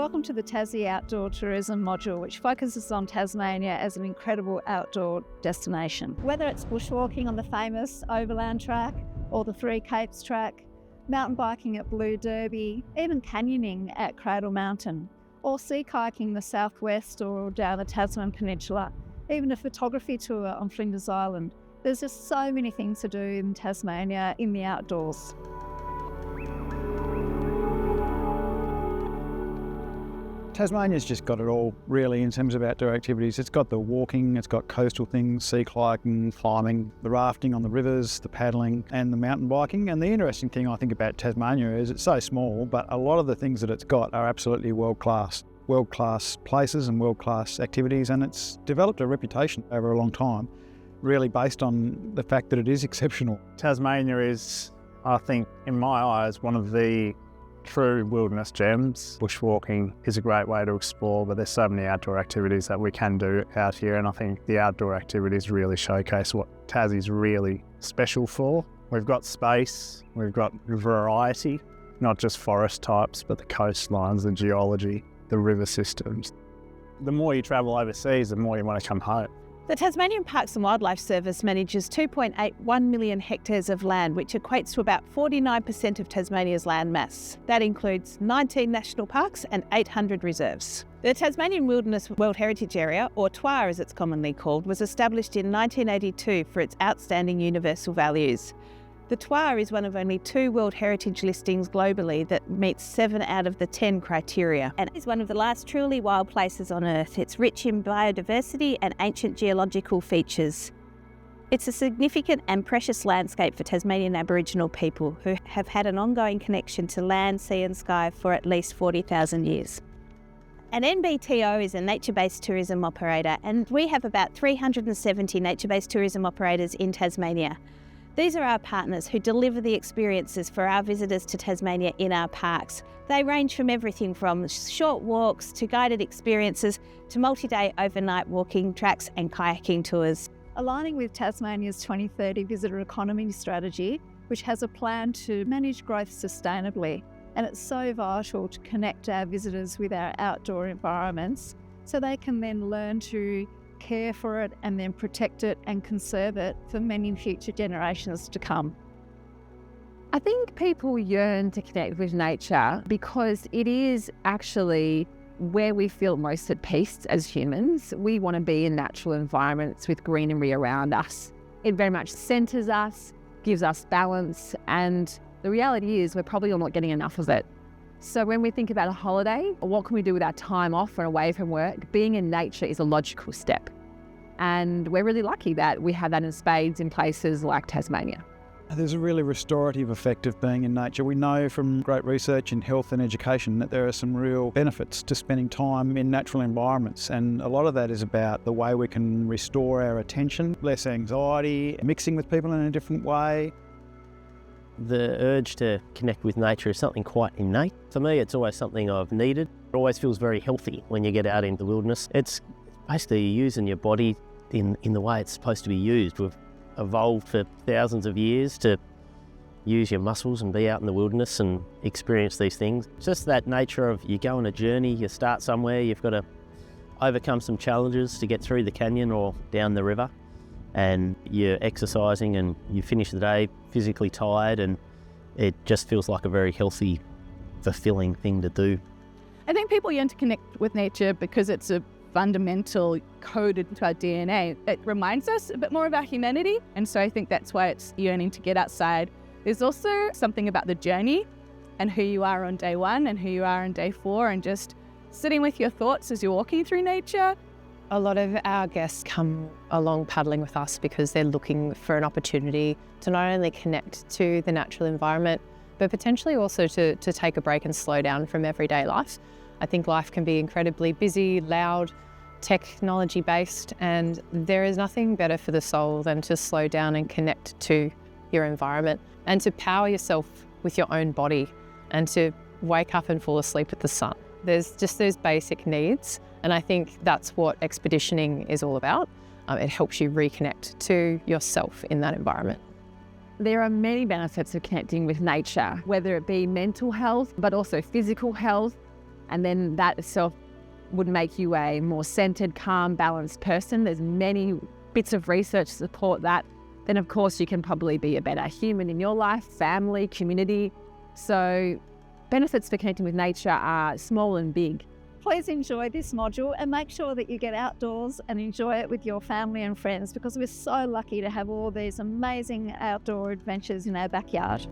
Welcome to the Tassie Outdoor Tourism module, which focuses on Tasmania as an incredible outdoor destination. Whether it's bushwalking on the famous Overland Track or the Three Capes Track, mountain biking at Blue Derby, even canyoning at Cradle Mountain, or sea kayaking the southwest or down the Tasman Peninsula, even a photography tour on Flinders Island. There's just so many things to do in Tasmania in the outdoors. Tasmania's just got it all, really, in terms of outdoor activities. It's got the walking, it's got coastal things, sea kayaking, climbing, the rafting on the rivers, the paddling and the mountain biking. And the interesting thing I think about Tasmania is it's so small, but a lot of the things that it's got are absolutely world-class places and world-class activities, and it's developed a reputation over a long time, really based on the fact that it is exceptional. Tasmania is, I think, in my eyes, one of the true wilderness gems. Bushwalking is a great way to explore, but there's so many outdoor activities that we can do out here, and I think the outdoor activities really showcase what Tassie's really special for. We've got space, we've got variety, not just forest types, but the coastlines, the geology, the river systems. The more you travel overseas, the more you want to come home. The Tasmanian Parks and Wildlife Service manages 2.81 million hectares of land, which equates to about 49% of Tasmania's land mass. That includes 19 national parks and 800 reserves. The Tasmanian Wilderness World Heritage Area, or TWAR as it's commonly called, was established in 1982 for its outstanding universal values. The TWAR is one of only 2 World Heritage listings globally that meets 7 out of the 10 criteria, and is one of the last truly wild places on Earth. It's rich in biodiversity and ancient geological features. It's a significant and precious landscape for Tasmanian Aboriginal people who have had an ongoing connection to land, sea and sky for at least 40,000 years. An NBTO is a nature-based tourism operator, and we have about 370 nature-based tourism operators in Tasmania. These are our partners who deliver the experiences for our visitors to Tasmania in our parks. They range from everything from short walks to guided experiences to multi-day overnight walking tracks and kayaking tours. Aligning with Tasmania's 2030 visitor economy strategy, which has a plan to manage growth sustainably. And it's so vital to connect our visitors with our outdoor environments so they can then learn to care for it and then protect it and conserve it for many future generations to come. I think people yearn to connect with nature because it is actually where we feel most at peace as humans. We want to be in natural environments with greenery around us. It very much centres us, gives us balance, and the reality is we're probably all not getting enough of it. So when we think about a holiday, what can we do with our time off and away from work? Being in nature is a logical step. And we're really lucky that we have that in spades in places like Tasmania. There's a really restorative effect of being in nature. We know from great research in health and education that there are some real benefits to spending time in natural environments, and a lot of that is about the way we can restore our attention, less anxiety, mixing with people in a different way. The urge to connect with nature is something quite innate. For me, it's always something I've needed. It always feels very healthy when you get out into the wilderness. It's basically using your body in the way it's supposed to be used. We've evolved for thousands of years to use your muscles and be out in the wilderness and experience these things. It's just that nature of you go on a journey, you start somewhere, you've got to overcome some challenges to get through the canyon or down the river, and you're exercising and you finish the day physically tired, and it just feels like a very healthy, fulfilling thing to do. I think people yearn to connect with nature because it's a fundamental coded into our DNA. It reminds us a bit more of our humanity, and so I think that's why it's yearning to get outside. There's also something about the journey and who you are on day 1 and who you are on day 4, and just sitting with your thoughts as you're walking through nature. A lot of our guests come along paddling with us because they're looking for an opportunity to not only connect to the natural environment, but potentially also to take a break and slow down from everyday life. I think life can be incredibly busy, loud, technology-based, and there is nothing better for the soul than to slow down and connect to your environment and to power yourself with your own body and to wake up and fall asleep with the sun. There's just those basic needs, and I think that's what expeditioning is all about. It helps you reconnect to yourself in that environment. There are many benefits of connecting with nature, whether it be mental health, but also physical health. And then that itself would make you a more centered, calm, balanced person. There's many bits of research to support that. Then of course you can probably be a better human in your life, family, community. So benefits for connecting with nature are small and big. Please enjoy this module and make sure that you get outdoors and enjoy it with your family and friends, because we're so lucky to have all these amazing outdoor adventures in our backyard.